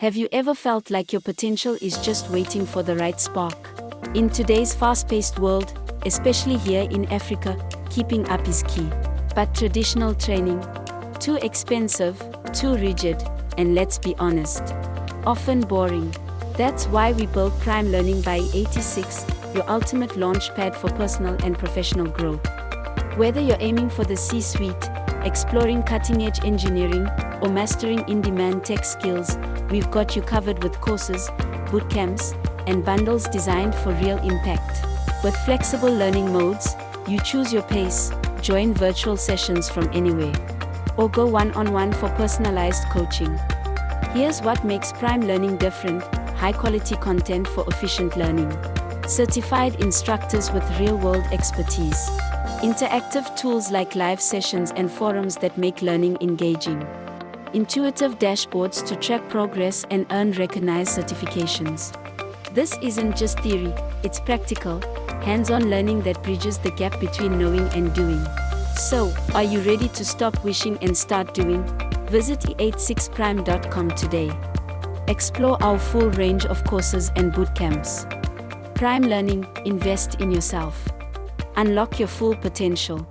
Have you ever felt like your potential is just waiting for the right spark? In today's fast-paced world, especially here in Africa, keeping up is key. But traditional training? Too expensive, too rigid, and let's be honest, often boring. That's why we built Prime Learning by e86, your ultimate launchpad for personal and professional growth. Whether you're aiming for the C-suite, exploring cutting-edge engineering, or mastering in-demand tech skills, we've got you covered with courses, bootcamps, and bundles designed for real impact. With flexible learning modes, you choose your pace, join virtual sessions from anywhere, or go one-on-one for personalized coaching. Here's what makes Prime Learning different: high-quality content for efficient learning, certified instructors with real-world expertise, interactive tools like live sessions and forums that make learning engaging, intuitive dashboards to track progress and earn recognized certifications. This isn't just theory, it's practical, hands-on learning that bridges the gap between knowing and doing. So, are you ready to stop wishing and start doing? Visit e86prime.com today. Explore our full range of courses and bootcamps. Prime Learning, invest in yourself. Unlock your full potential.